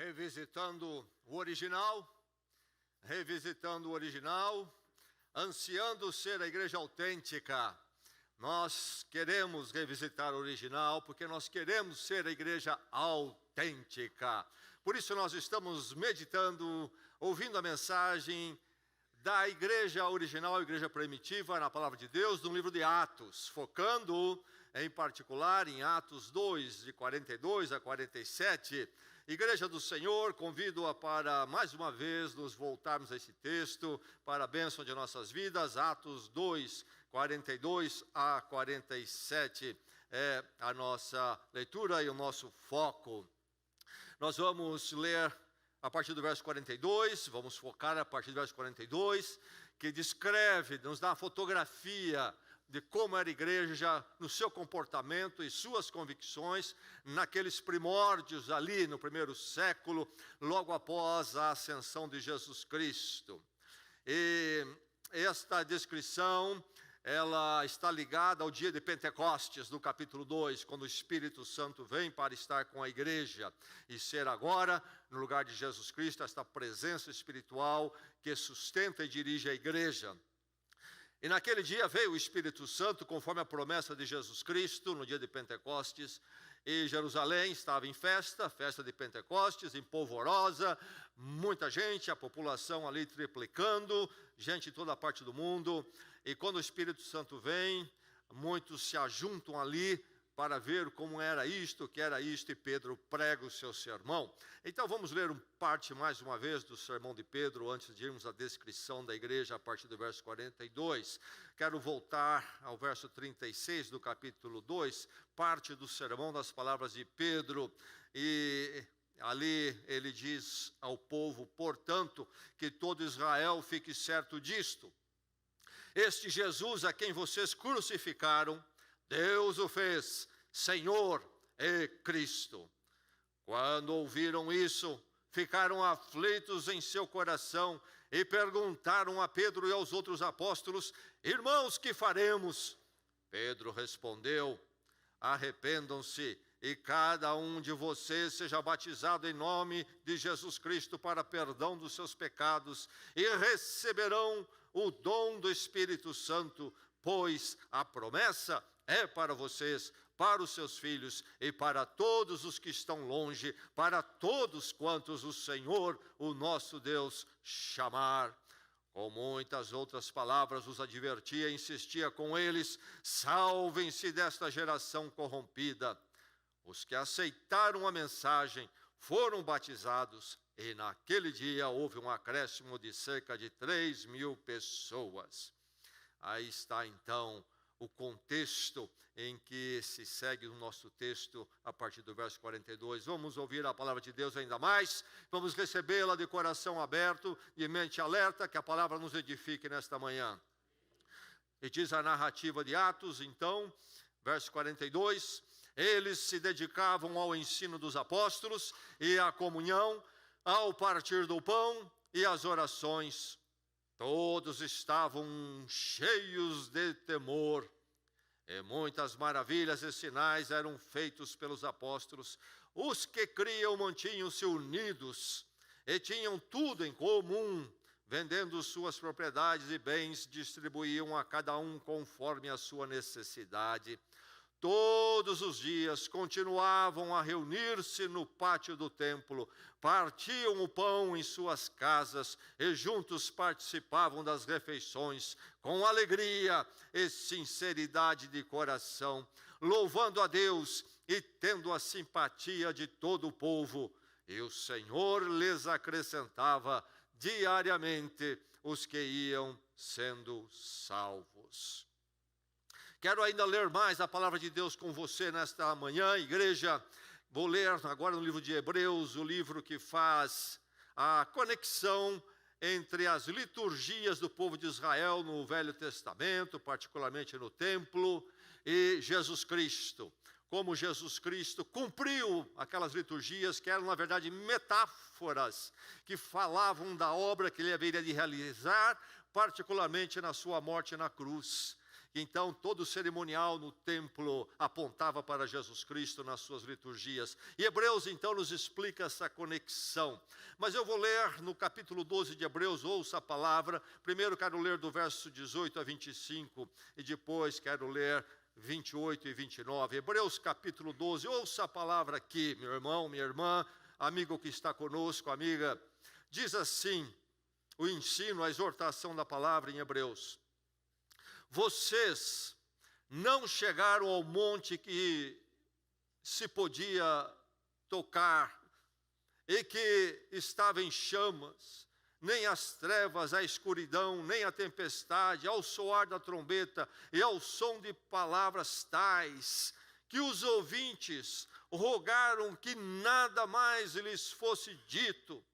revisitando o original, ansiando ser a igreja autêntica. Nós queremos revisitar o original, porque nós queremos ser a igreja autêntica. Por isso nós estamos meditando, ouvindo a mensagem da igreja original, a igreja primitiva, na palavra de Deus, no livro de Atos, focando em particular em Atos 2, de 42 a 47. Igreja do Senhor, convido-a para mais uma vez nos voltarmos a esse texto, para a bênção de nossas vidas. Atos 2, 42 a 47 é a nossa leitura e o nosso foco. Nós vamos ler a partir do verso 42, vamos focar a partir do verso 42, que descreve, nos dá uma fotografia de como era a igreja no seu comportamento e suas convicções naqueles primórdios ali no primeiro século, logo após a ascensão de Jesus Cristo. E esta descrição, ela está ligada ao dia de Pentecostes, no capítulo 2, quando o Espírito Santo vem para estar com a igreja e ser agora, no lugar de Jesus Cristo, esta presença espiritual que sustenta e dirige a igreja. E naquele dia veio o Espírito Santo, conforme a promessa de Jesus Cristo, no dia de Pentecostes, e Jerusalém estava em festa de Pentecostes, em polvorosa, muita gente, a população ali triplicando, gente de toda a parte do mundo. E quando o Espírito Santo vem, muitos se ajuntam ali para ver como era isto, o que era isto, e Pedro prega o seu sermão. Então vamos ler parte mais uma vez do sermão de Pedro, antes de irmos à descrição da igreja, a partir do verso 42. Quero voltar ao verso 36 do capítulo 2, parte do sermão das palavras de Pedro, e ali ele diz ao povo: portanto, que todo Israel fique certo disto: este Jesus a quem vocês crucificaram, Deus o fez Senhor e Cristo. Quando ouviram isso, ficaram aflitos em seu coração e perguntaram a Pedro e aos outros apóstolos: irmãos, que faremos? Pedro respondeu: arrependam-se e cada um de vocês seja batizado em nome de Jesus Cristo para perdão dos seus pecados, e receberão o dom do Espírito Santo, pois a promessa é para vocês, para os seus filhos e para todos os que estão longe, para todos quantos o Senhor, o nosso Deus, chamar. Com muitas outras palavras os advertia e insistia com eles: salvem-se desta geração corrompida. Os que aceitaram a mensagem foram batizados, e naquele dia houve um acréscimo de cerca de 3.000 pessoas. Aí está então o contexto em que se segue o nosso texto a partir do verso 42. Vamos ouvir a palavra de Deus ainda mais, vamos recebê-la de coração aberto, de mente alerta, que a palavra nos edifique nesta manhã. E diz a narrativa de Atos, então, verso 42, eles se dedicavam ao ensino dos apóstolos e à comunhão, ao partir do pão e às orações. Todos estavam cheios de temor, e muitas maravilhas e sinais eram feitos pelos apóstolos. Os que criam mantinham-se unidos e tinham tudo em comum, vendendo suas propriedades e bens, distribuíam a cada um conforme a sua necessidade. Todos os dias continuavam a reunir-se no pátio do templo, partiam o pão em suas casas e juntos participavam das refeições, com alegria e sinceridade de coração, louvando a Deus e tendo a simpatia de todo o povo. E o Senhor lhes acrescentava diariamente os que iam sendo salvos. Quero ainda ler mais a palavra de Deus com você nesta manhã, igreja. Vou ler agora no livro de Hebreus, o livro que faz a conexão entre as liturgias do povo de Israel no Velho Testamento, particularmente no templo, e Jesus Cristo. Como Jesus Cristo cumpriu aquelas liturgias que eram, na verdade, metáforas que falavam da obra que ele haveria de realizar, particularmente na sua morte na cruz. Então, todo o cerimonial no templo apontava para Jesus Cristo nas suas liturgias. E Hebreus, então, nos explica essa conexão. Mas eu vou ler no capítulo 12 de Hebreus, ouça a palavra. Primeiro quero ler do verso 18 a 25, e depois quero ler 28 e 29. Hebreus capítulo 12, ouça a palavra aqui, meu irmão, minha irmã, amigo que está conosco, amiga. Diz assim, o ensino, a exortação da palavra em Hebreus. Vocês não chegaram ao monte que se podia tocar e que estava em chamas, nem as trevas, a escuridão, nem a tempestade, ao soar da trombeta e ao som de palavras tais, que os ouvintes rogaram que nada mais lhes fosse dito,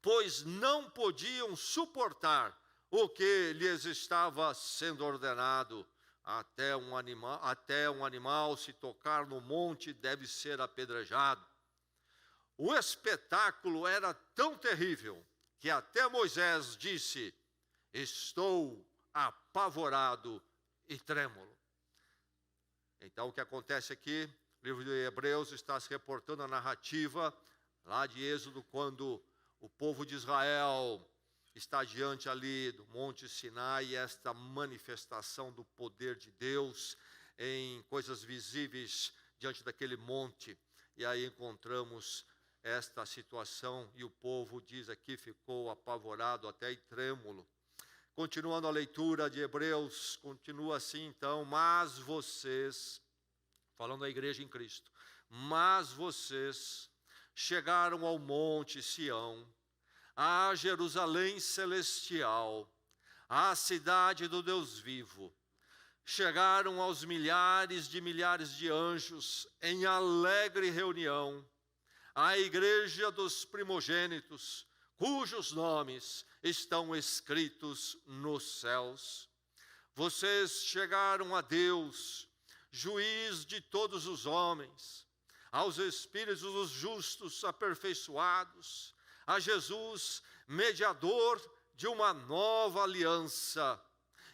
pois não podiam suportar o que lhes estava sendo ordenado. Até um animal se tocar no monte deve ser apedrejado. O espetáculo era tão terrível que até Moisés disse: estou apavorado e trêmulo. Então o que acontece aqui, o livro de Hebreus está se reportando a narrativa lá de Êxodo, quando o povo de Israel está diante ali do Monte Sinai, e esta manifestação do poder de Deus em coisas visíveis diante daquele monte. E aí encontramos esta situação, e o povo, diz aqui, ficou apavorado até e trêmulo. Continuando a leitura de Hebreus, continua assim então: mas vocês, falando da igreja em Cristo, mas vocês chegaram ao monte Sião, à Jerusalém celestial, à cidade do Deus vivo. Chegaram aos milhares de anjos em alegre reunião, à igreja dos primogênitos, cujos nomes estão escritos nos céus. Vocês chegaram a Deus, juiz de todos os homens, aos espíritos dos justos aperfeiçoados, a Jesus, mediador de uma nova aliança,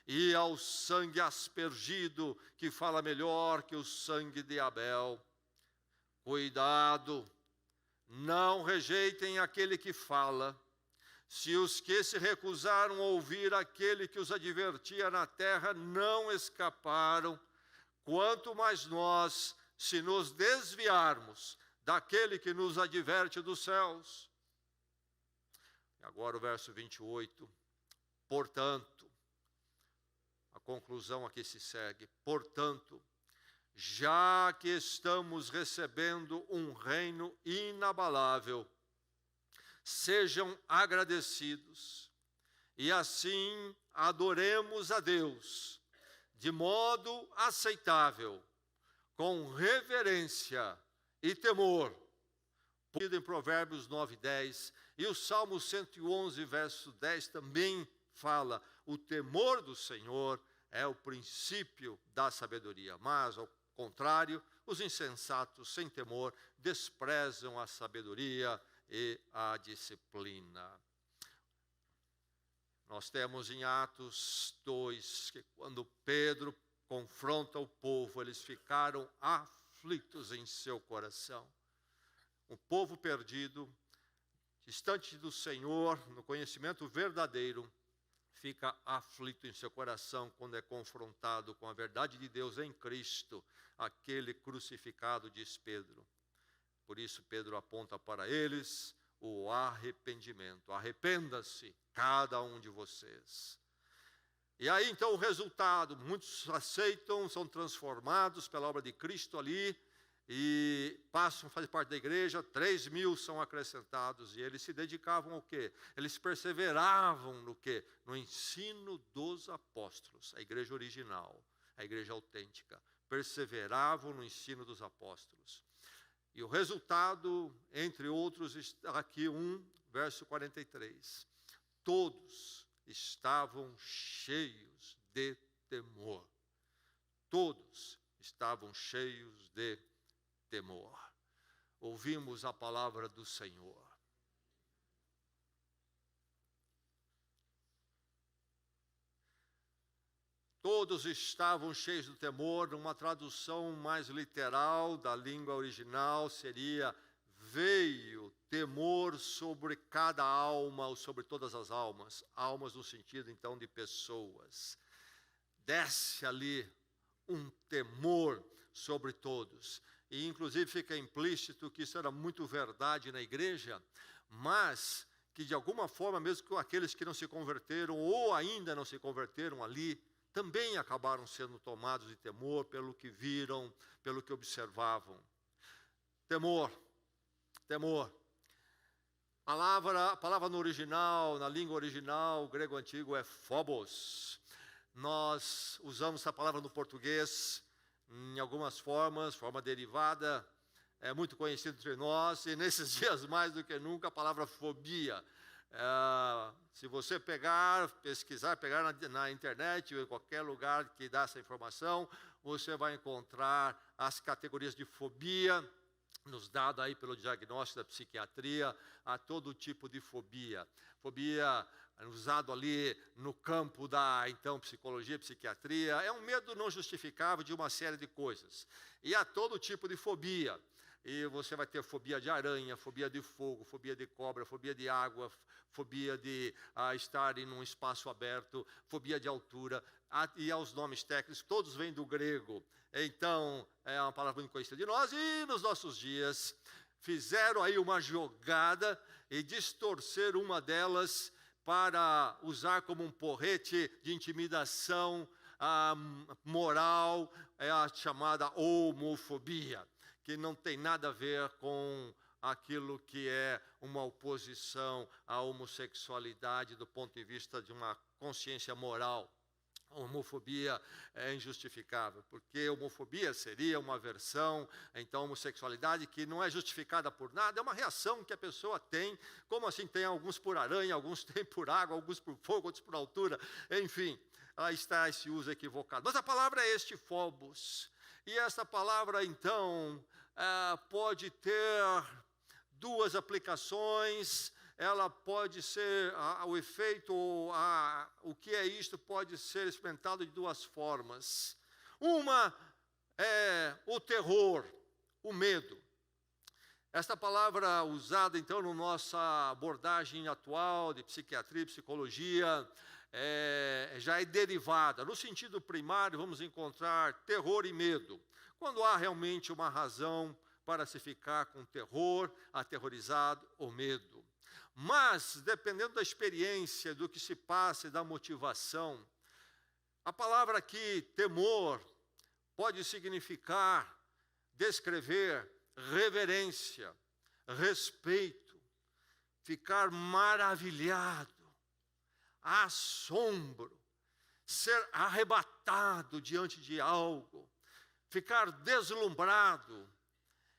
e ao sangue aspergido, que fala melhor que o sangue de Abel. Cuidado, não rejeitem aquele que fala. Se os que se recusaram a ouvir aquele que os advertia na terra não escaparam, quanto mais nós, se nos desviarmos daquele que nos adverte dos céus. Agora o verso 28. Portanto, a conclusão aqui se segue. Portanto, já que estamos recebendo um reino inabalável, sejam agradecidos e assim adoremos a Deus de modo aceitável, com reverência e temor. Em Provérbios 9:10, e o Salmo 111, verso 10 também fala: o temor do Senhor é o princípio da sabedoria, mas, ao contrário, os insensatos sem temor desprezam a sabedoria e a disciplina. Nós temos em Atos 2, que quando Pedro confronta o povo, eles ficaram aflitos em seu coração. Um povo perdido, distante do Senhor, no conhecimento verdadeiro, fica aflito em seu coração quando é confrontado com a verdade de Deus em Cristo, aquele crucificado, diz Pedro. Por isso Pedro aponta para eles o arrependimento. Arrependa-se, cada um de vocês. E aí então o resultado, muitos aceitam, são transformados pela obra de Cristo ali, e passam a fazer parte da igreja. 3.000 são acrescentados, e eles se dedicavam ao quê? Eles perseveravam no quê? No ensino dos apóstolos, a igreja original, a igreja autêntica. Perseveravam no ensino dos apóstolos. E o resultado, entre outros, está aqui verso 43. Todos estavam cheios de temor. Todos estavam cheios de temor. Ouvimos a palavra do Senhor. todos estavam cheios de temor. Uma tradução mais literal da língua original seria: veio temor sobre cada alma, ou sobre todas as almas. Almas no sentido, então, de pessoas. Desce ali um temor sobre todos. E, inclusive, fica implícito que isso era muito verdade na igreja, mas que, de alguma forma, mesmo que aqueles que não se converteram ou ainda não se converteram ali, também acabaram sendo tomados de temor pelo que viram, pelo que observavam. Temor. A palavra no original, na língua original, o grego antigo é phobos. Nós usamos essa palavra no português em algumas formas, forma derivada, é muito conhecido entre nós, e nesses dias mais do que nunca a palavra fobia. Se você pesquisar na internet ou em qualquer lugar que dá essa informação, você vai encontrar as categorias de fobia, nos dado aí pelo diagnóstico da psiquiatria, a todo tipo de fobia. Fobia usado ali no campo da, então, psicologia, psiquiatria, é um medo não justificável de uma série de coisas. E há todo tipo de fobia. E você vai ter fobia de aranha, fobia de fogo, fobia de cobra, fobia de água, fobia de estar em um espaço aberto, fobia de altura, e aos nomes técnicos, todos vêm do grego. Então, é uma palavra muito conhecida de nós, e nos nossos dias fizeram aí uma jogada e distorcer uma delas para usar como um porrete de intimidação moral, é a chamada homofobia, que não tem nada a ver com aquilo que é uma oposição à homossexualidade do ponto de vista de uma consciência moral. A homofobia é injustificável, porque homofobia seria uma aversão, então, à homossexualidade que não é justificada por nada, é uma reação que a pessoa tem, como assim tem alguns por aranha, alguns tem por água, alguns por fogo, outros por altura, enfim, aí está esse uso equivocado. Mas a palavra é este phobos, e essa palavra, então, pode ter duas aplicações. Ela pode ser, o efeito, o que é isto, pode ser experimentado de duas formas. Uma é o terror, o medo. Esta palavra usada, então, na nossa abordagem atual de psiquiatria e psicologia, já é derivada. No sentido primário, vamos encontrar terror e medo. Quando há realmente uma razão para se ficar com terror, aterrorizado ou medo. Mas, dependendo da experiência, do que se passa e da motivação, a palavra aqui, temor, pode significar, descrever reverência, respeito, ficar maravilhado, assombro, ser arrebatado diante de algo, ficar deslumbrado,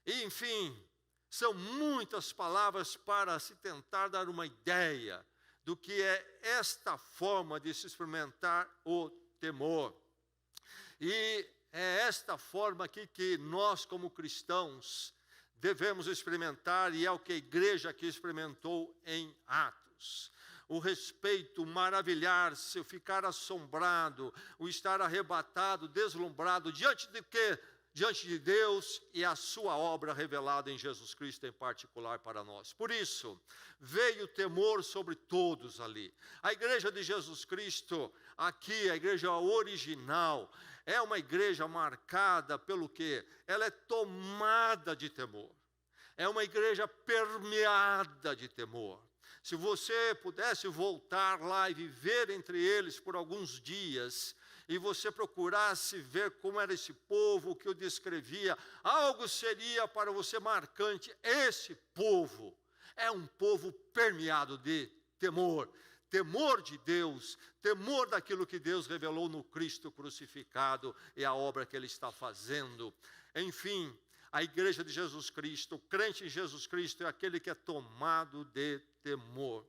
enfim. São muitas palavras para se tentar dar uma ideia do que é esta forma de se experimentar o temor. E é esta forma aqui que nós, como cristãos, devemos experimentar, e é o que a igreja aqui experimentou em Atos. O respeito, o maravilhar-se, o ficar assombrado, o estar arrebatado, deslumbrado, diante de quê? Diante de Deus e a sua obra revelada em Jesus Cristo em particular para nós. Por isso, veio temor sobre todos ali. A igreja de Jesus Cristo, aqui, a igreja original, é uma igreja marcada pelo quê? Ela é tomada de temor. É uma igreja permeada de temor. Se você pudesse voltar lá e viver entre eles por alguns dias, e você procurasse ver como era esse povo, o que eu descrevia, algo seria para você marcante. Esse povo é um povo permeado de temor. Temor de Deus, temor daquilo que Deus revelou no Cristo crucificado e a obra que Ele está fazendo. Enfim, a igreja de Jesus Cristo, o crente em Jesus Cristo é aquele que é tomado de temor.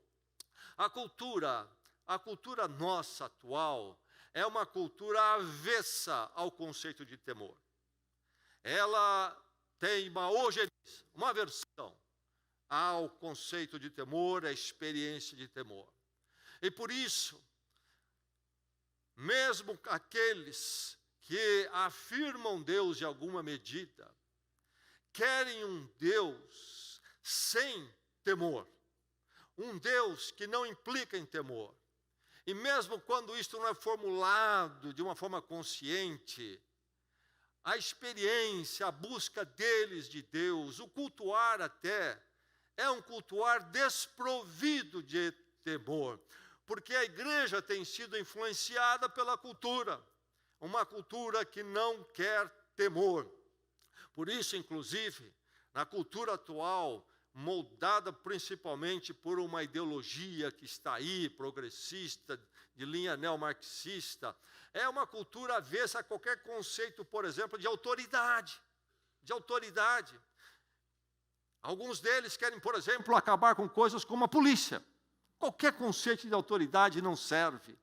A cultura nossa atual é uma cultura avessa ao conceito de temor. Ela tem uma ojeriza, uma aversão ao conceito de temor, à experiência de temor. E por isso, mesmo aqueles que afirmam Deus de alguma medida, querem um Deus sem temor, um Deus que não implica em temor. E mesmo quando isto não é formulado de uma forma consciente, a experiência, a busca deles de Deus, o cultuar até, é um cultuar desprovido de temor, porque a igreja tem sido influenciada pela cultura, uma cultura que não quer temor. Por isso, inclusive, na cultura atual, moldada principalmente por uma ideologia que está aí, progressista, de linha neomarxista, é uma cultura avessa a qualquer conceito, por exemplo, de autoridade. De autoridade. Alguns deles querem, por exemplo, acabar com coisas como a polícia. Qualquer conceito de autoridade não serve.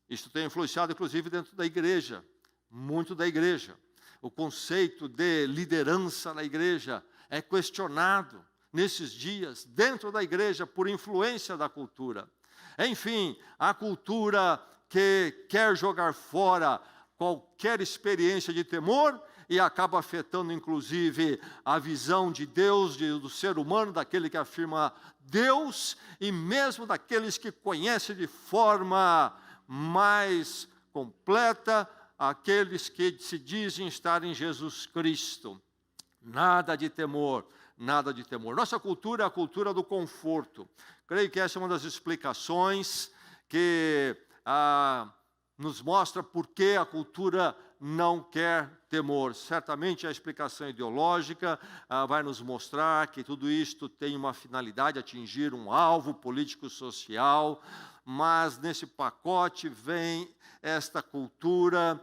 Isso tem influenciado, inclusive, dentro da igreja, muito da igreja. O conceito de liderança na igreja é questionado nesses dias, dentro da igreja, por influência da cultura. Enfim, a cultura que quer jogar fora qualquer experiência de temor e acaba afetando, inclusive, a visão de Deus, do ser humano, daquele que afirma Deus, e mesmo daqueles que conhecem de forma mais completa aqueles que se dizem estar em Jesus Cristo. Nada de temor, nada de temor. Nossa cultura é a cultura do conforto. Creio que essa é uma das explicações que nos mostra por que a cultura não quer temor. Certamente a explicação ideológica vai nos mostrar que tudo isto tem uma finalidade, atingir um alvo político-social, mas nesse pacote vem esta cultura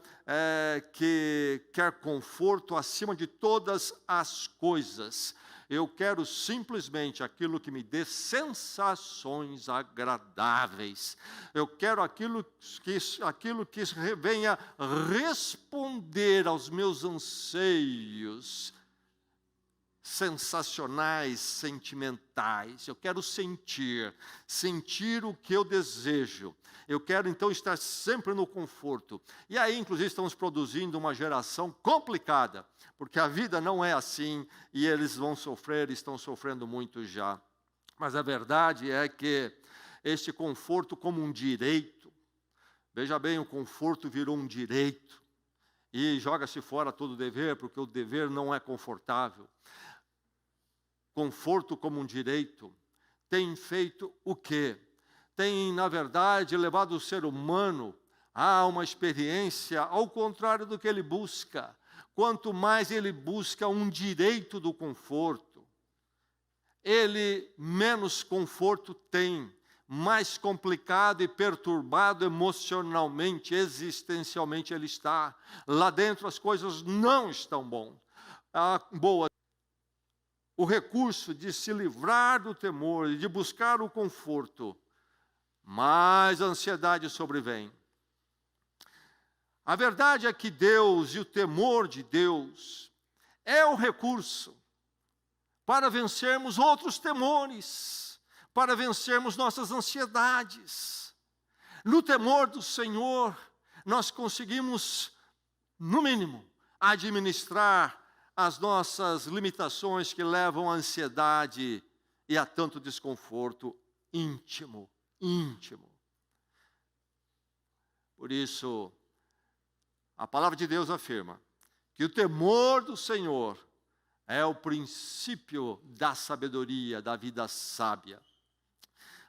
que quer conforto acima de todas as coisas. Eu quero simplesmente aquilo que me dê sensações agradáveis. Eu quero aquilo que venha responder aos meus anseios sensacionais, sentimentais. Eu quero sentir o que eu desejo. Eu quero, então, estar sempre no conforto. E aí, inclusive, estamos produzindo uma geração complicada, porque a vida não é assim, e eles vão sofrer, estão sofrendo muito já. Mas a verdade é que este conforto como um direito, veja bem, o conforto virou um direito, e joga-se fora todo o dever, porque o dever não é confortável. Conforto como um direito tem feito o quê? Tem, na verdade, levado o ser humano a uma experiência ao contrário do que ele busca. Quanto mais ele busca um direito do conforto, ele menos conforto tem, mais complicado e perturbado emocionalmente, existencialmente ele está. Lá dentro as coisas não estão boas. O recurso de se livrar do temor e de buscar o conforto, mais ansiedade sobrevém. A verdade é que Deus e o temor de Deus é o recurso para vencermos outros temores, para vencermos nossas ansiedades. No temor do Senhor, nós conseguimos, no mínimo, administrar as nossas limitações que levam à ansiedade e a tanto desconforto íntimo. Por isso, a palavra de Deus afirma que o temor do Senhor é o princípio da sabedoria, da vida sábia.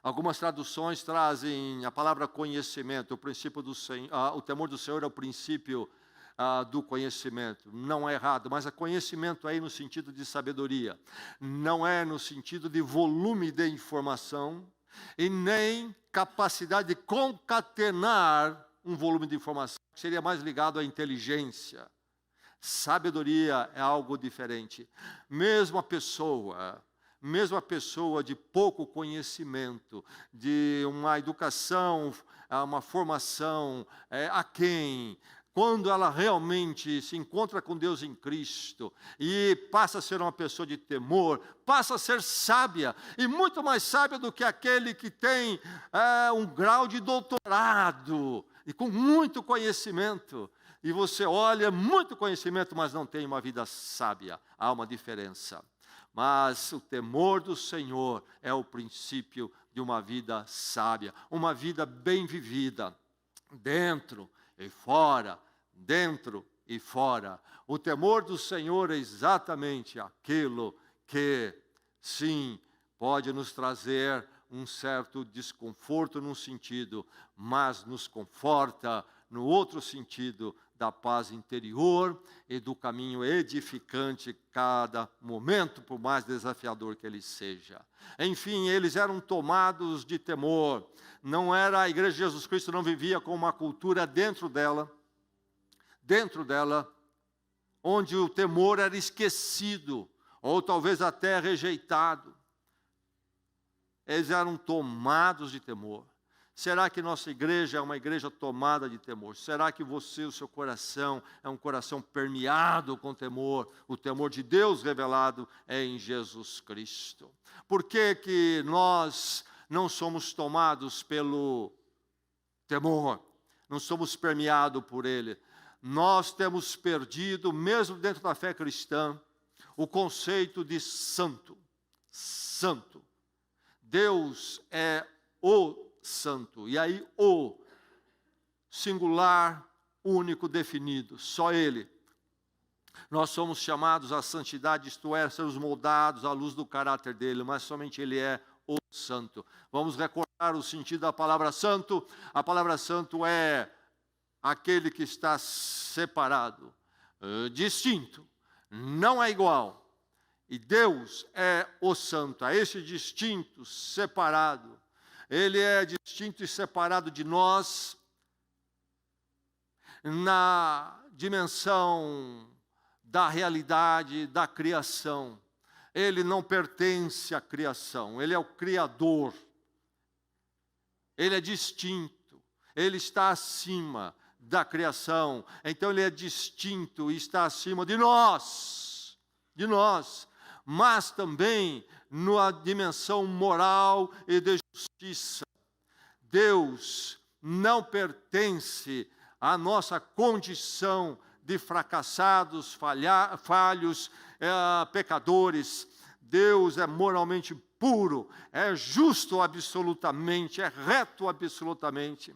Algumas traduções trazem a palavra conhecimento, o temor do Senhor é o princípio do conhecimento. Não é errado, mas conhecimento aí no sentido de sabedoria. Não é no sentido de volume de informação e nem capacidade de concatenar um volume de informação, que seria mais ligado à inteligência. Sabedoria é algo diferente. Mesmo a pessoa de pouco conhecimento, de uma educação, uma formação aquém, quando ela realmente se encontra com Deus em Cristo e passa a ser uma pessoa de temor, passa a ser sábia, e muito mais sábia do que aquele que tem um grau de doutorado e com muito conhecimento. E você olha, muito conhecimento, mas não tem uma vida sábia. Há uma diferença. Mas o temor do Senhor é o princípio de uma vida sábia, uma vida bem vivida, dentro e fora, dentro e fora. O temor do Senhor é exatamente aquilo que, sim, pode nos trazer um certo desconforto num sentido, mas nos conforta no outro sentido, da paz interior e do caminho edificante cada momento, por mais desafiador que ele seja. Enfim, eles eram tomados de temor. Não era a Igreja de Jesus Cristo, não vivia com uma cultura dentro dela, onde o temor era esquecido, ou talvez até rejeitado. Eles eram tomados de temor. Será que nossa igreja é uma igreja tomada de temor? Será que você, o seu coração, é um coração permeado com temor? O temor de Deus revelado é em Jesus Cristo. Por que que nós não somos tomados pelo temor? Não somos permeados por ele? Nós temos perdido, mesmo dentro da fé cristã, o conceito de santo. Santo. Deus é o santo. E aí o singular, único, definido. Só ele. Nós somos chamados à santidade, isto é, sermos moldados à luz do caráter dele, mas somente ele é o santo. Vamos recordar o sentido da palavra santo. A palavra santo é aquele que está separado, distinto, não é igual. E Deus é o santo, é esse distinto, separado. Ele é distinto e separado de nós na dimensão da realidade da criação. Ele não pertence à criação, ele é o Criador. Ele é distinto, ele está acima da criação. Então ele é distinto e está acima de nós. Mas também na dimensão moral e de justiça. Deus não pertence à nossa condição de fracassados, falhos, pecadores. Deus é moralmente puro, é justo absolutamente, é reto absolutamente.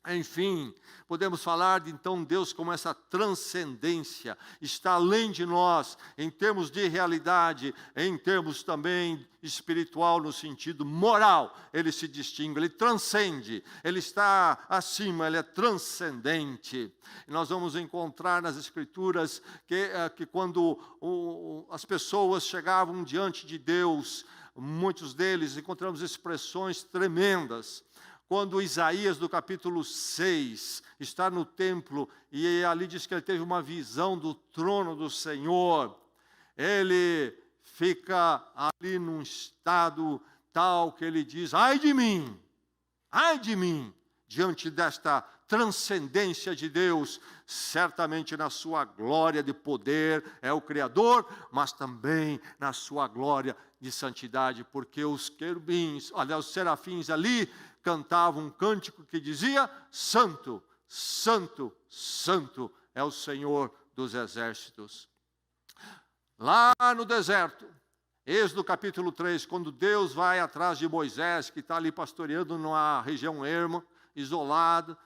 Enfim, podemos falar de então Deus como essa transcendência, está além de nós, em termos de realidade, em termos também espiritual, no sentido moral, ele se distingue, ele transcende, ele está acima, ele é transcendente. E nós vamos encontrar nas Escrituras que quando as pessoas chegavam diante de Deus, muitos deles encontramos expressões tremendas. Quando Isaías, do capítulo 6, está no templo, e ali diz que ele teve uma visão do trono do Senhor, ele fica ali num estado tal que ele diz, ai de mim, diante desta transcendência de Deus, certamente na sua glória de poder é o Criador, mas também na sua glória de santidade, porque os querubins, os serafins ali, cantavam um cântico que dizia, santo, santo, santo é o Senhor dos exércitos. Lá no deserto, Êxodo capítulo 3, quando Deus vai atrás de Moisés, que está ali pastoreando numa região erma, isolado,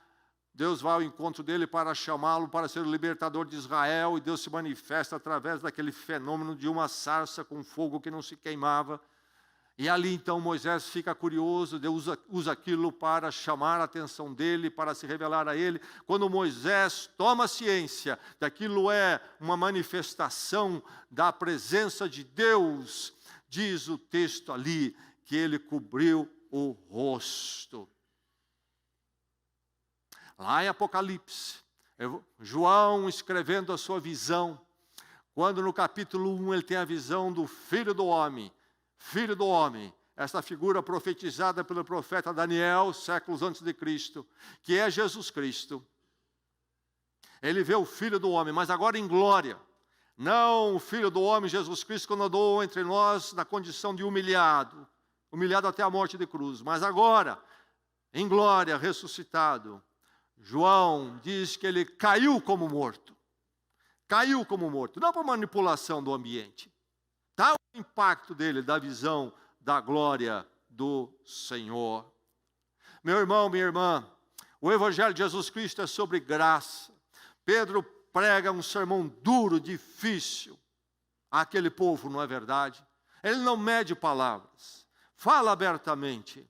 Deus vai ao encontro dele para chamá-lo para ser o libertador de Israel, e Deus se manifesta através daquele fenômeno de uma sarça com fogo que não se queimava. E ali então Moisés fica curioso, Deus usa aquilo para chamar a atenção dele, para se revelar a ele. Quando Moisés toma ciência daquilo é uma manifestação da presença de Deus, diz o texto ali que ele cobriu o rosto. Lá em Apocalipse, João escrevendo a sua visão, quando no capítulo 1 ele tem a visão do Filho do Homem, esta figura profetizada pelo profeta Daniel, séculos antes de Cristo, que é Jesus Cristo. Ele vê o Filho do Homem, mas agora em glória. Não o Filho do Homem, Jesus Cristo, quando andou entre nós na condição de humilhado até a morte de cruz, mas agora, em glória, ressuscitado. João diz que ele caiu como morto. Caiu como morto, não por manipulação do ambiente. Tal o impacto dele, da visão da glória do Senhor. Meu irmão, minha irmã, o Evangelho de Jesus Cristo é sobre graça. Pedro prega um sermão duro, difícil àquele povo, não é verdade? Ele não mede palavras, fala abertamente.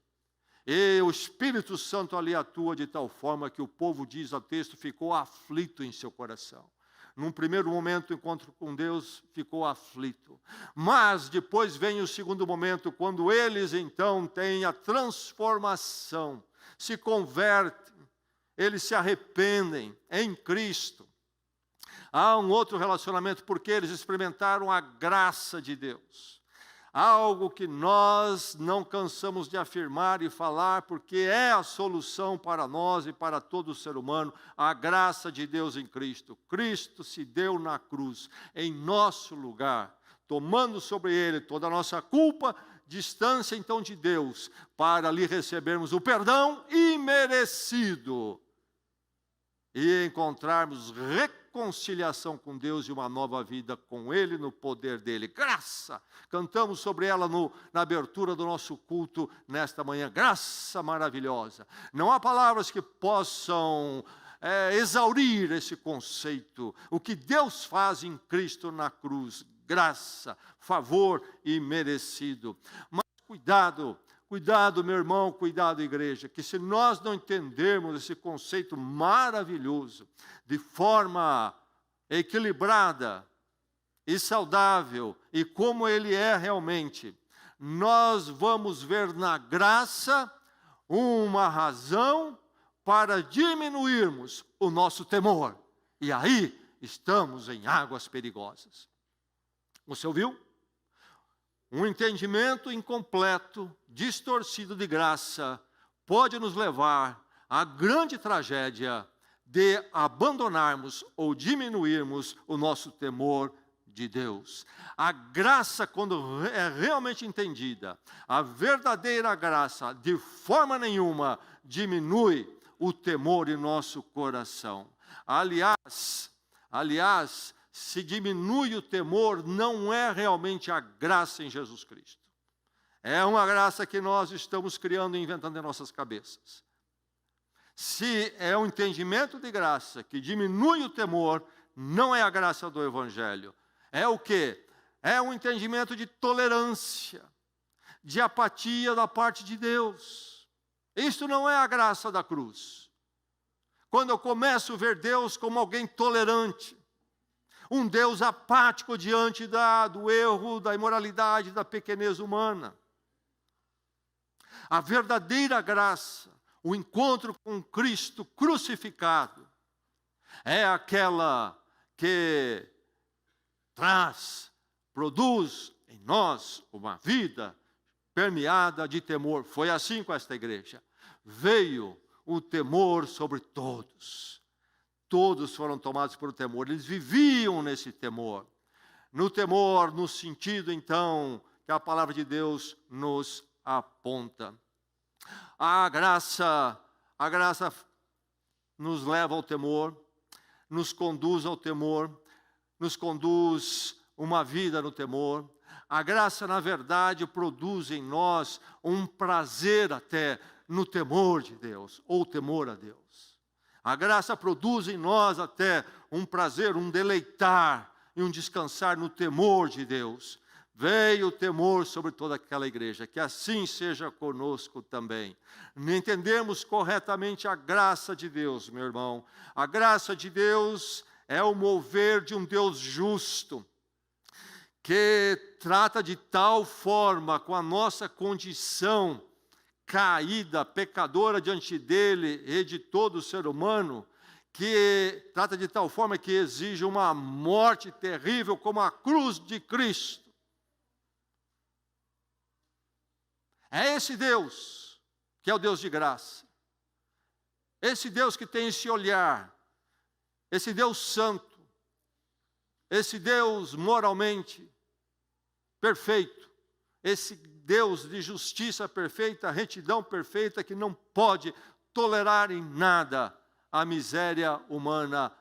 E o Espírito Santo ali atua de tal forma que o povo, diz o texto, ficou aflito em seu coração. Num primeiro momento, o encontro com Deus ficou aflito. Mas depois vem o segundo momento, quando eles então têm a transformação, se convertem, eles se arrependem em Cristo. Há um outro relacionamento, porque eles experimentaram a graça de Deus. Algo que nós não cansamos de afirmar e falar, porque é a solução para nós e para todo ser humano, a graça de Deus em Cristo. Cristo se deu na cruz, em nosso lugar, tomando sobre ele toda a nossa culpa, distância então de Deus, para lhe recebermos o perdão imerecido e encontrarmos reconciliação com Deus e uma nova vida com Ele no poder dEle. Graça! Cantamos sobre ela na abertura do nosso culto nesta manhã. Graça maravilhosa. Não há palavras que possam exaurir esse conceito. O que Deus faz em Cristo na cruz. Graça, favor imerecido. Mas cuidado! Cuidado, meu irmão, cuidado, igreja, que se nós não entendermos esse conceito maravilhoso, de forma equilibrada e saudável, e como ele é realmente, nós vamos ver na graça uma razão para diminuirmos o nosso temor. E aí estamos em águas perigosas. Você ouviu? Um entendimento incompleto, distorcido de graça, pode nos levar à grande tragédia de abandonarmos ou diminuirmos o nosso temor de Deus. A graça, quando é realmente entendida, a verdadeira graça, de forma nenhuma, diminui o temor em nosso coração. Aliás, se diminui o temor, não é realmente a graça em Jesus Cristo. É uma graça que nós estamos criando e inventando em nossas cabeças. Se é um entendimento de graça que diminui o temor, não é a graça do Evangelho. É o quê? É um entendimento de tolerância, de apatia da parte de Deus. Isso não é a graça da cruz. Quando eu começo a ver Deus como alguém tolerante, um Deus apático diante do erro, da imoralidade, da pequenez humana. A verdadeira graça, o encontro com Cristo crucificado, é aquela que produz em nós uma vida permeada de temor. Foi assim com esta igreja. Veio o temor sobre todos. Todos foram tomados por temor, eles viviam nesse temor. No temor, no sentido, então, que a palavra de Deus nos aponta. A graça nos leva ao temor, nos conduz ao temor, nos conduz uma vida no temor. A graça, na verdade, produz em nós um prazer até no temor de Deus, ou temor a Deus. A graça produz em nós até um prazer, um deleitar e um descansar no temor de Deus. Veio o temor sobre toda aquela igreja, que assim seja conosco também. Entendemos corretamente a graça de Deus, meu irmão. A graça de Deus é o mover de um Deus justo, que trata de tal forma com a nossa condição caída, pecadora diante dele e de todo ser humano, que trata de tal forma que exige uma morte terrível como a cruz de Cristo. É esse Deus que é o Deus de graça. Esse Deus que tem esse olhar, esse Deus santo, esse Deus moralmente perfeito, esse Deus de justiça perfeita, retidão perfeita, que não pode tolerar em nada a miséria humana,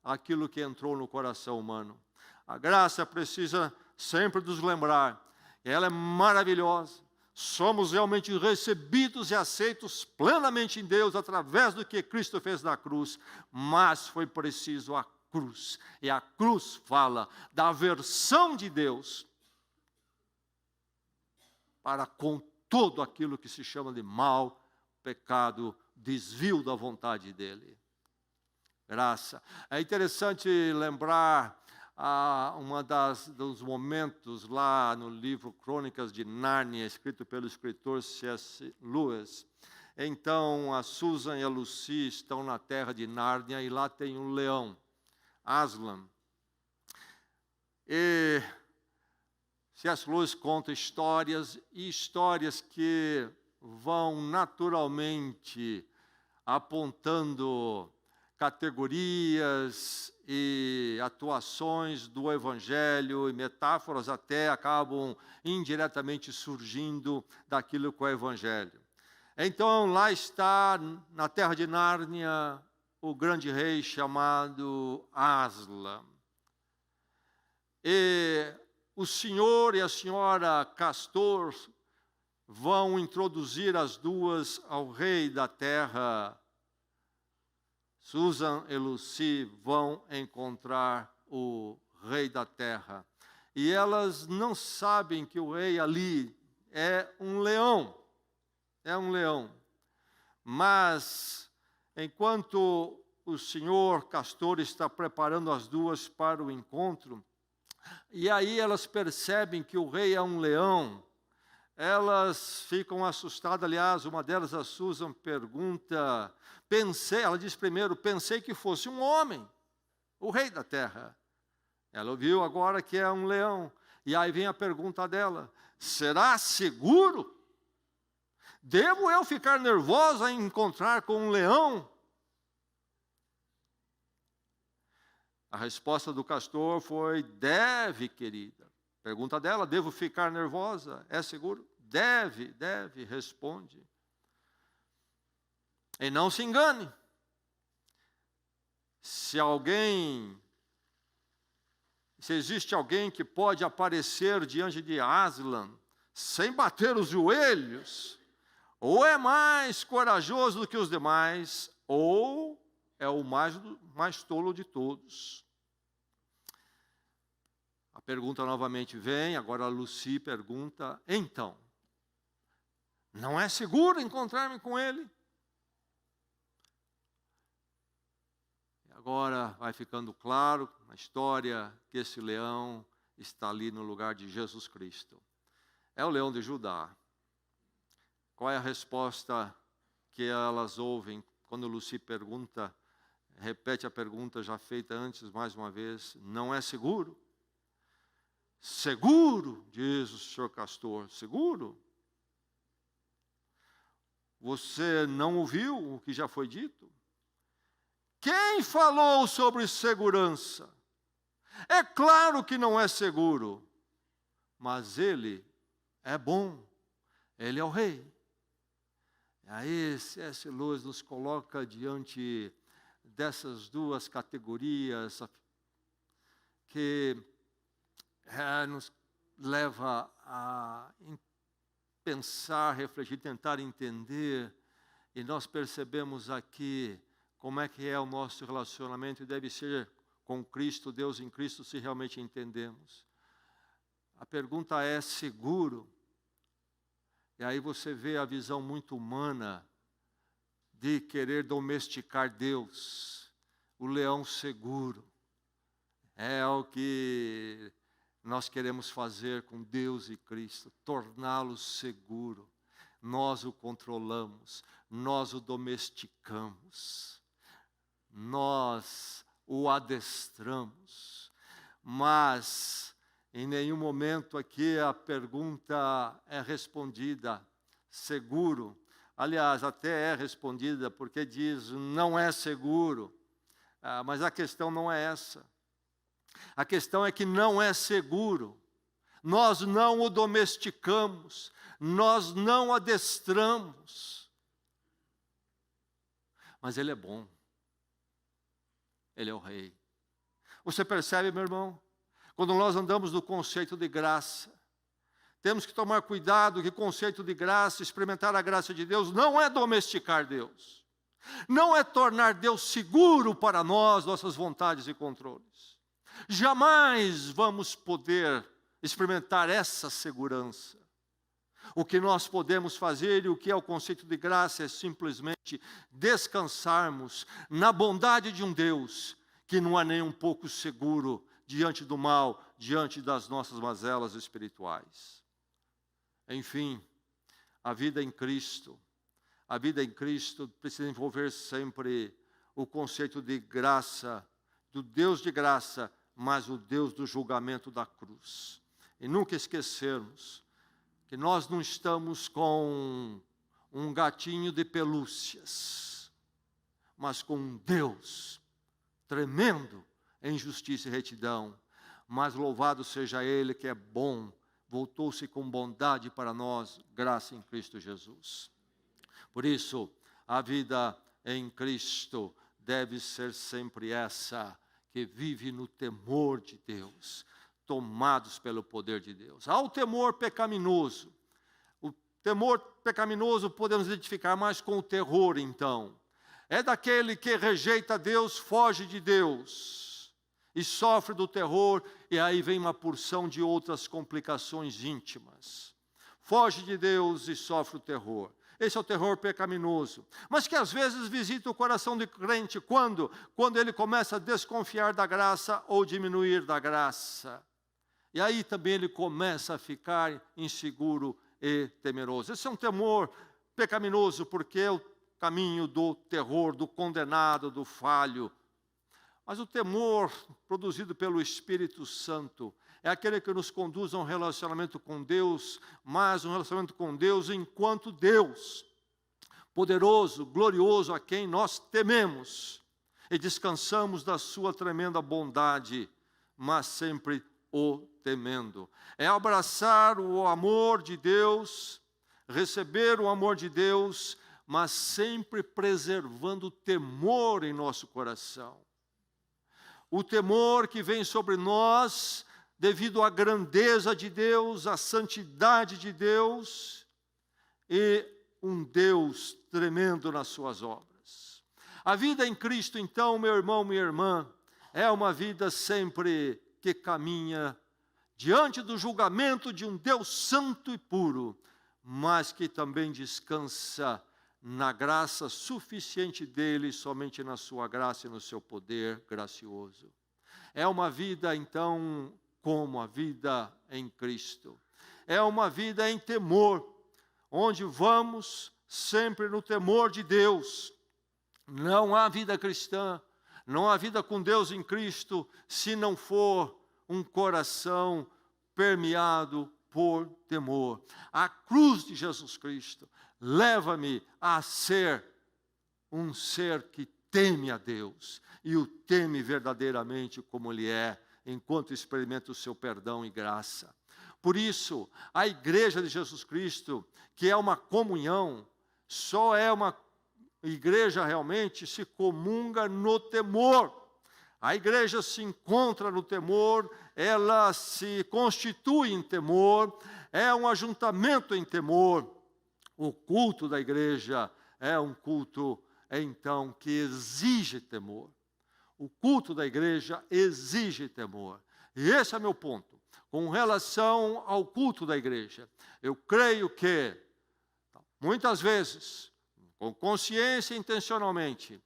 aquilo que entrou no coração humano. A graça precisa sempre nos lembrar, ela é maravilhosa. Somos realmente recebidos e aceitos plenamente em Deus através do que Cristo fez na cruz, mas foi preciso a cruz. E a cruz fala da aversão de Deus para com tudo aquilo que se chama de mal, pecado, desvio da vontade dele. Graça. É interessante lembrar dos momentos lá no livro Crônicas de Nárnia, escrito pelo escritor C.S. Lewis. Então, a Susan e a Lucy estão na terra de Nárnia e lá tem um leão, Aslan. E C.S. Lewis conta histórias que vão naturalmente apontando categorias e atuações do Evangelho e metáforas até acabam indiretamente surgindo daquilo que é o Evangelho. Então, lá está, na terra de Nárnia, o grande rei chamado Aslan. E o senhor e a senhora Castor vão introduzir as duas ao rei da terra. Susan e Lucy vão encontrar o rei da terra. E elas não sabem que o rei ali é um leão. É um leão. Mas, enquanto o senhor Castor está preparando as duas para o encontro, e aí elas percebem que o rei é um leão, elas ficam assustadas. Aliás, uma delas, a Susan, pergunta, ela diz primeiro, pensei que fosse um homem, o rei da terra. Ela ouviu agora que é um leão. E aí vem a pergunta dela, será seguro? Devo eu ficar nervosa em encontrar com um leão? A resposta do Castor foi, deve, querida. Pergunta dela, devo ficar nervosa? É seguro? Deve, responde. E não se engane. Se existe alguém que pode aparecer diante de Aslan sem bater os joelhos, ou é mais corajoso do que os demais, ou é o mais tolo de todos. A pergunta novamente vem, agora a Lucy pergunta, então, não é seguro encontrar-me com ele? E agora vai ficando claro na história que esse leão está ali no lugar de Jesus Cristo. É o leão de Judá. Qual é a resposta que elas ouvem quando Lucy pergunta, repete a pergunta já feita antes mais uma vez, não é seguro? Seguro, diz o senhor Castor, seguro? Você não ouviu o que já foi dito? Quem falou sobre segurança? É claro que não é seguro, mas ele é bom, ele é o rei. Aí C.S. Lewis nos coloca diante dessas duas categorias que nos leva a pensar, refletir, tentar entender, e nós percebemos aqui como é que é o nosso relacionamento e deve ser com Cristo, Deus em Cristo, se realmente entendemos. A pergunta é seguro? E aí você vê a visão muito humana de querer domesticar Deus, o leão seguro. É o que nós queremos fazer com Deus e Cristo, torná-lo seguro. Nós o controlamos, nós o domesticamos, nós o adestramos. Mas em nenhum momento aqui a pergunta é respondida, seguro. Aliás, até é respondida porque diz, não é seguro. Mas a questão não é essa. A questão é que não é seguro. Nós não o domesticamos, nós não adestramos. Mas ele é bom. Ele é o Rei. Você percebe, meu irmão? Quando nós andamos no conceito de graça, temos que tomar cuidado que o conceito de graça, experimentar a graça de Deus, não é domesticar Deus. Não é tornar Deus seguro para nós, nossas vontades e controles. Jamais vamos poder experimentar essa segurança. O que nós podemos fazer e o que é o conceito de graça é simplesmente descansarmos na bondade de um Deus que não é nem um pouco seguro diante do mal, diante das nossas mazelas espirituais. Enfim, a vida em Cristo precisa envolver sempre o conceito de graça, do Deus de graça, mas o Deus do julgamento da cruz. E nunca esquecermos que nós não estamos com um gatinho de pelúcias, mas com um Deus tremendo em justiça e retidão. Mas louvado seja Ele que é bom, voltou-se com bondade para nós, graça em Cristo Jesus. Por isso, a vida em Cristo deve ser sempre essa, que vive no temor de Deus, tomados pelo poder de Deus. Há o temor pecaminoso. O temor pecaminoso podemos identificar mais com o terror, então. É daquele que rejeita Deus, foge de Deus e sofre do terror, e aí vem uma porção de outras complicações íntimas. Foge de Deus e sofre o terror. Esse é o terror pecaminoso. Mas que às vezes visita o coração do crente. Quando? Quando ele começa a desconfiar da graça ou diminuir da graça. E aí também ele começa a ficar inseguro e temeroso. Esse é um temor pecaminoso, porque é o caminho do terror, do condenado, do falho. Mas o temor produzido pelo Espírito Santo é aquele que nos conduz a um relacionamento com Deus, mas um relacionamento com Deus enquanto Deus, poderoso, glorioso, a quem nós tememos e descansamos da sua tremenda bondade, mas sempre o temendo. É abraçar o amor de Deus, receber o amor de Deus, mas sempre preservando o temor em nosso coração. O temor que vem sobre nós devido à grandeza de Deus, à santidade de Deus e um Deus tremendo nas suas obras. A vida em Cristo, então, meu irmão, minha irmã, é uma vida sempre que caminha diante do julgamento de um Deus santo e puro, mas que também descansa na graça suficiente dele, somente na sua graça e no seu poder gracioso. É uma vida, então, como a vida em Cristo. É uma vida em temor, onde vamos sempre no temor de Deus. Não há vida cristã, não há vida com Deus em Cristo, se não for um coração permeado por temor. A cruz de Jesus Cristo leva-me a ser um ser que teme a Deus, e o teme verdadeiramente como Ele é, enquanto experimenta o seu perdão e graça. Por isso, a igreja de Jesus Cristo, que é uma comunhão, só é uma igreja realmente se comunga no temor. A igreja se encontra no temor, ela se constitui em temor, é um ajuntamento em temor. O culto da igreja é um culto, então, que exige temor. O culto da igreja exige temor. E esse é meu ponto. Com relação ao culto da igreja, eu creio que, muitas vezes, com consciência e intencionalmente,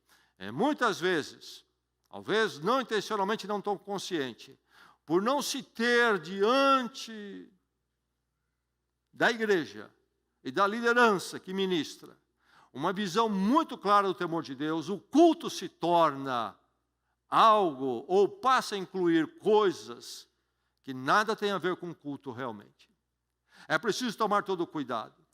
muitas vezes, talvez não intencionalmente, não tão consciente, por não se ter diante da igreja e da liderança que ministra uma visão muito clara do temor de Deus, o culto se torna algo, ou passa a incluir coisas que nada tem a ver com culto realmente. É preciso tomar todo o cuidado.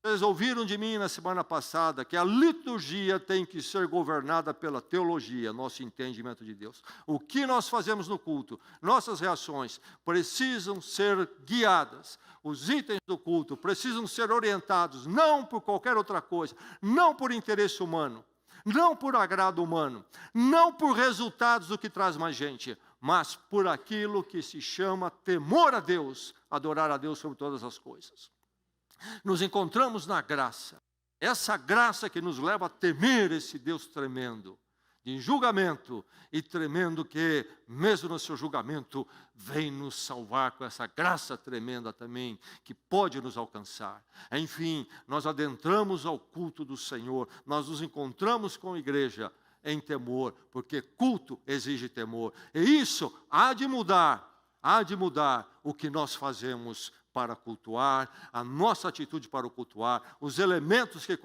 Vocês ouviram de mim na semana passada que a liturgia tem que ser governada pela teologia, nosso entendimento de Deus. O que nós fazemos no culto, nossas reações, precisam ser guiadas. Os itens do culto precisam ser orientados, não por qualquer outra coisa, não por interesse humano, não por agrado humano, não por resultados do que traz mais gente, mas por aquilo que se chama temor a Deus, adorar a Deus sobre todas as coisas. Nos encontramos na graça, essa graça que nos leva a temer esse Deus tremendo, de julgamento, e tremendo que, mesmo no seu julgamento, vem nos salvar com essa graça tremenda também, que pode nos alcançar. Enfim, nós adentramos ao culto do Senhor, nós nos encontramos com a igreja em temor, porque culto exige temor. E isso há de mudar o que nós fazemos para cultuar, a nossa atitude para o cultuar, os elementos que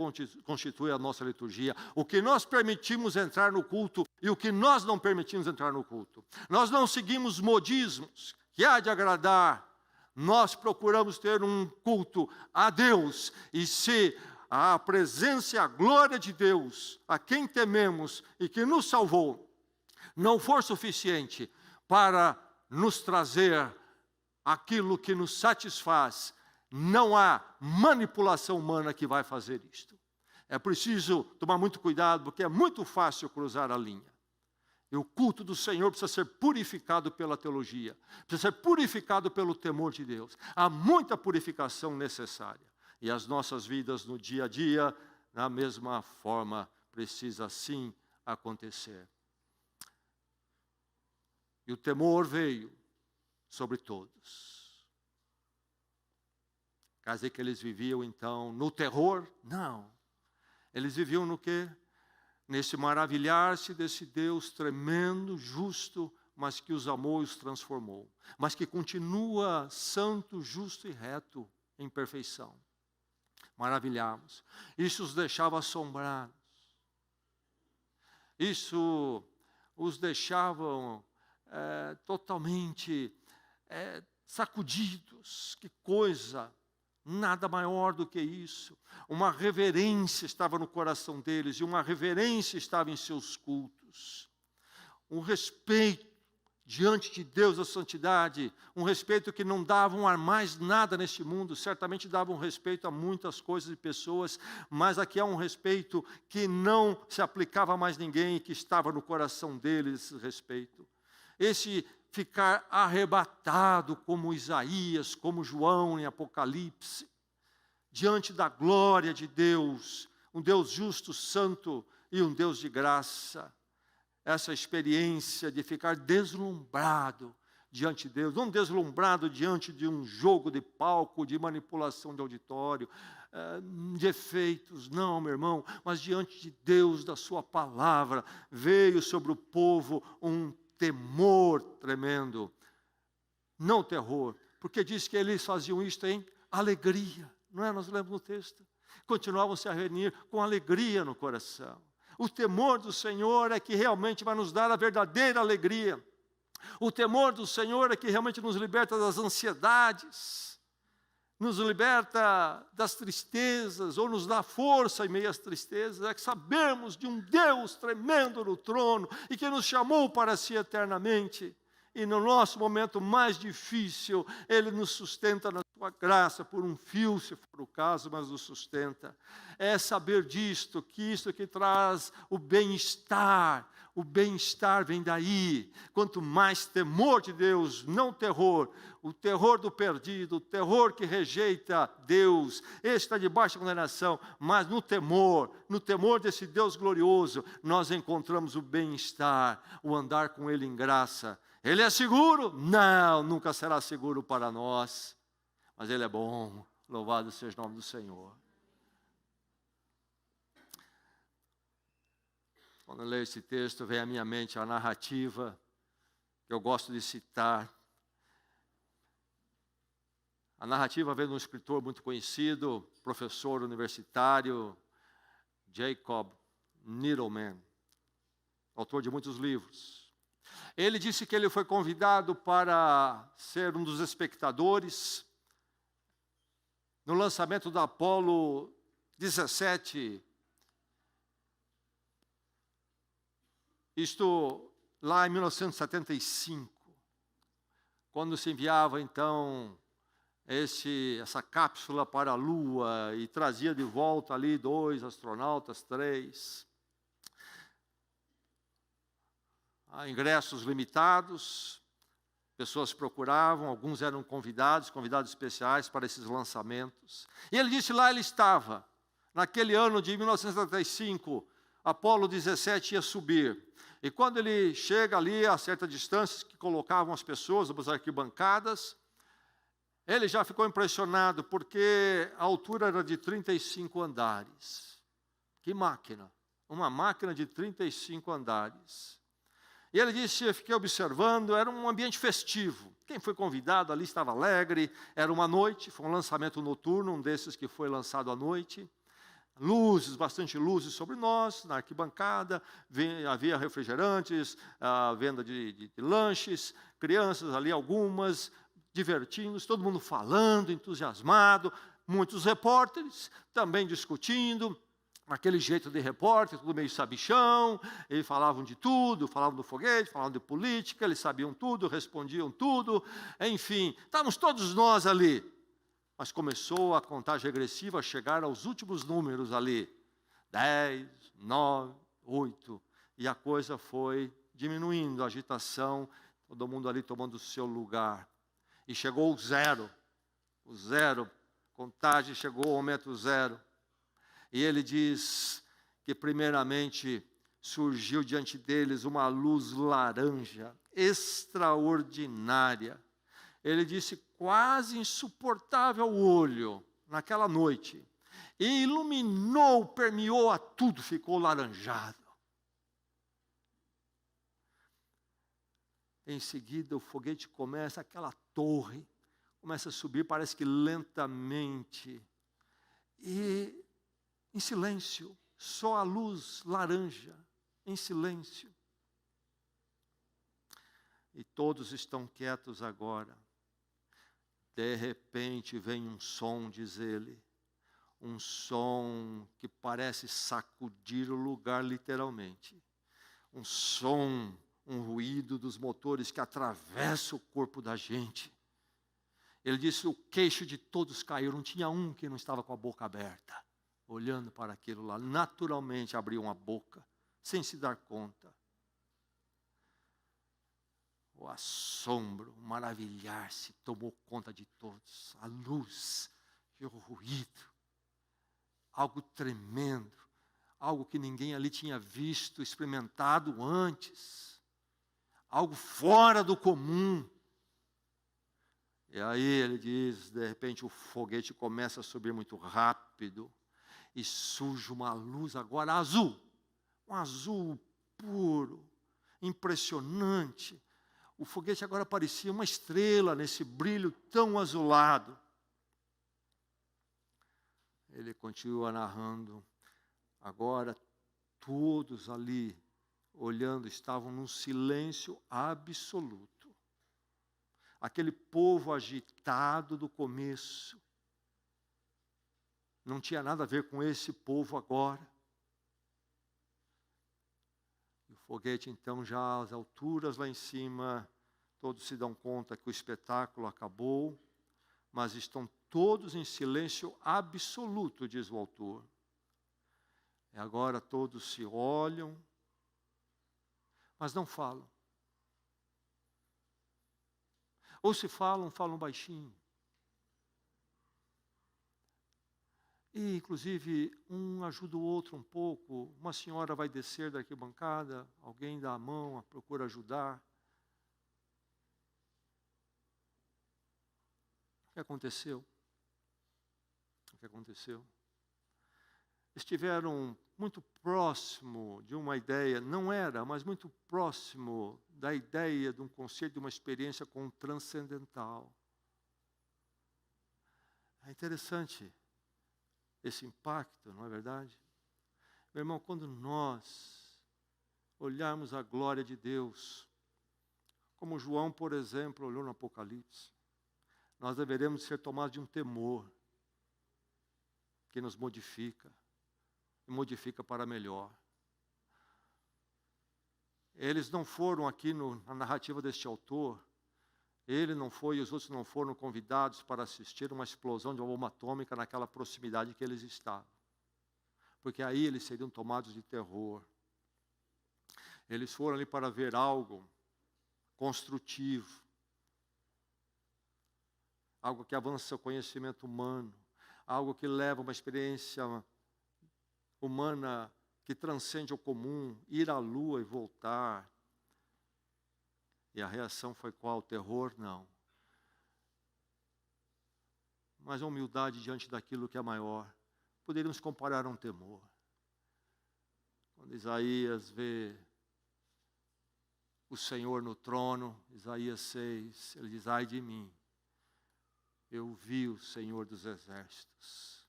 constituem a nossa liturgia, o que nós permitimos entrar no culto e o que nós não permitimos entrar no culto. Nós não seguimos modismos que há de agradar, nós procuramos ter um culto a Deus, e se a presença e a glória de Deus, a quem tememos e que nos salvou, não for suficiente para nos trazer aquilo que nos satisfaz, não há manipulação humana que vai fazer isto. É preciso tomar muito cuidado, porque é muito fácil cruzar a linha. E o culto do Senhor precisa ser purificado pela teologia, precisa ser purificado pelo temor de Deus. Há muita purificação necessária. E as nossas vidas no dia a dia, da mesma forma, precisa assim acontecer. E o temor veio sobre todos. Quer dizer que eles viviam então no terror? Não. Eles viviam no quê? Nesse maravilhar-se desse Deus tremendo, justo, mas que os amou e os transformou. Mas que continua santo, justo e reto em perfeição. Maravilhamos. Isso os deixava assombrados. Isso os deixava totalmente sacudidos. Que coisa, nada maior do que isso. Uma reverência estava no coração deles, e uma reverência estava em seus cultos. Um respeito diante de Deus, da santidade, um respeito que não davam a mais nada neste mundo, certamente davam respeito a muitas coisas e pessoas, mas aqui há um respeito que não se aplicava a mais ninguém, e que estava no coração deles esse respeito. Esse ficar arrebatado como Isaías, como João em Apocalipse, diante da glória de Deus, um Deus justo, santo e um Deus de graça. Essa experiência de ficar deslumbrado diante de Deus, não deslumbrado diante de um jogo de palco, de manipulação de auditório, de efeitos, não, meu irmão, mas diante de Deus, da sua palavra, veio sobre o povo um temor tremendo, não terror, porque diz que eles faziam isto em alegria, não é? Nós lemos no texto, continuavam se a reunir com alegria no coração. O temor do Senhor é que realmente vai nos dar a verdadeira alegria. O temor do Senhor é que realmente nos liberta das ansiedades, nos liberta das tristezas, ou nos dá força em meio às tristezas. É que sabemos de um Deus tremendo no trono e que nos chamou para si eternamente. E no nosso momento mais difícil, Ele nos sustenta na sua graça, por um fio, se for o caso, mas nos sustenta. É saber disto, que isto que traz o bem-estar vem daí. Quanto mais temor de Deus, não terror, o terror do perdido, o terror que rejeita Deus, esse está debaixo da condenação, mas no temor desse Deus glorioso, nós encontramos o bem-estar, o andar com Ele em graça. Ele é seguro? Não, nunca será seguro para nós. Mas Ele é bom, louvado seja o nome do Senhor. Quando eu leio esse texto, vem à minha mente a narrativa que eu gosto de citar. A narrativa vem de um escritor muito conhecido, professor universitário, Jacob Needleman, autor de muitos livros. Ele disse que ele foi convidado para ser um dos espectadores no lançamento da Apollo 17, isto lá em 1975, quando se enviava então essa cápsula para a Lua e trazia de volta ali 2 astronautas, 3. ingressos limitados, pessoas procuravam, alguns eram convidados especiais para esses lançamentos. E ele disse, lá ele estava, naquele ano de 1975, Apolo 17 ia subir. E quando ele chega ali a certa distância, que colocavam as pessoas nas arquibancadas, ele já ficou impressionado, porque a altura era de 35 andares. Que máquina! Uma máquina de 35 andares. E ele disse, eu fiquei observando, era um ambiente festivo. Quem foi convidado ali estava alegre, era uma noite, foi um lançamento noturno, um desses que foi lançado à noite. Luzes, bastante luzes sobre nós, na arquibancada, havia refrigerantes, venda de lanches, crianças ali algumas, divertindo-se, todo mundo falando, entusiasmado, muitos repórteres também discutindo, aquele jeito de repórter, tudo meio sabichão, eles falavam de tudo, falavam do foguete, falavam de política, eles sabiam tudo, respondiam tudo, enfim, estávamos todos nós ali. Mas começou a contagem regressiva a chegar aos últimos números ali, 10, 9, 8, e a coisa foi diminuindo, a agitação, todo mundo ali tomando o seu lugar. E chegou o zero, contagem chegou ao momento zero. E ele diz que primeiramente surgiu diante deles uma luz laranja, extraordinária. Ele disse, quase insuportável ao olho, naquela noite. E iluminou, permeou a tudo, ficou laranjado. Em seguida, o foguete começa, aquela torre, começa a subir, parece que lentamente. E em silêncio, só a luz laranja, em silêncio. E todos estão quietos agora. De repente vem um som, diz ele, um som que parece sacudir o lugar literalmente. Um som, um ruído dos motores que atravessa o corpo da gente. Ele disse, o queixo de todos caiu, não tinha um que não estava com a boca aberta, olhando para aquilo lá. Naturalmente abriam a boca, sem se dar conta. O assombro, o maravilhar-se tomou conta de todos. A luz e o ruído. Algo tremendo. Algo que ninguém ali tinha visto, experimentado antes. Algo fora do comum. E aí ele diz, de repente o foguete começa a subir muito rápido. E surge uma luz agora azul. Um azul puro, impressionante. O foguete agora parecia uma estrela nesse brilho tão azulado. Ele continua narrando. Agora, todos ali, olhando, estavam num silêncio absoluto. Aquele povo agitado do começo. Não tinha nada a ver com esse povo agora. O foguete, então, já às alturas lá em cima, todos se dão conta que o espetáculo acabou, mas estão todos em silêncio absoluto, diz o autor. E agora todos se olham, mas não falam. Ou se falam, falam baixinho. E, inclusive, um ajuda o outro um pouco. Uma senhora vai descer da arquibancada, alguém dá a mão, procura ajudar. O que aconteceu? O que aconteceu? Estiveram muito próximo de uma ideia, não era, mas muito próximo da ideia de um conceito, de uma experiência com o transcendental. É interessante esse impacto, não é verdade? Meu irmão, quando nós olharmos a glória de Deus, como João, por exemplo, olhou no Apocalipse, nós deveremos ser tomados de um temor que nos modifica, e modifica para melhor. Eles não foram aqui na narrativa deste autor, ele não foi e os outros não foram convidados para assistir uma explosão de uma bomba atômica naquela proximidade que eles estavam. Porque aí eles seriam tomados de terror. Eles foram ali para ver algo construtivo, algo que avança o conhecimento humano, algo que leva uma experiência humana que transcende o comum, ir à lua e voltar. E a reação foi qual? Terror? Não. Mas a humildade diante daquilo que é maior. Poderíamos comparar a um temor. Quando Isaías vê o Senhor no trono, Isaías 6, ele diz: ai de mim, eu vi o Senhor dos exércitos,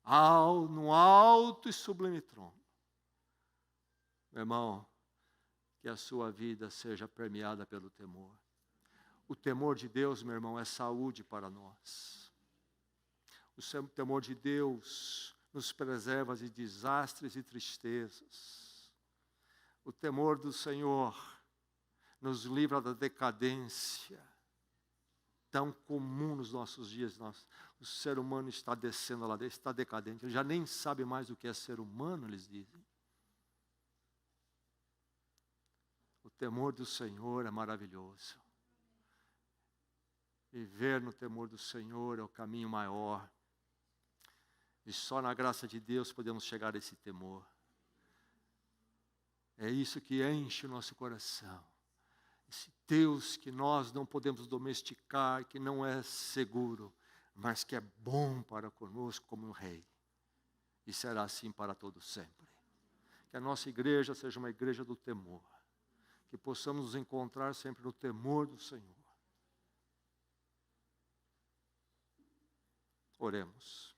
no alto e sublime trono. Meu irmão, que a sua vida seja permeada pelo temor. O temor de Deus, meu irmão, é saúde para nós. O temor de Deus nos preserva de desastres e tristezas. O temor do Senhor nos livra da decadência tão comum nos nossos dias. O ser humano está descendo lá, está decadente. Ele já nem sabe mais o que é ser humano, eles dizem. O temor do Senhor é maravilhoso. Viver no temor do Senhor é o caminho maior. E só na graça de Deus podemos chegar a esse temor. É isso que enche o nosso coração. Esse Deus que nós não podemos domesticar, que não é seguro, mas que é bom para conosco como um rei. E será assim para todo sempre. Que a nossa igreja seja uma igreja do temor. Que possamos nos encontrar sempre no temor do Senhor. Oremos.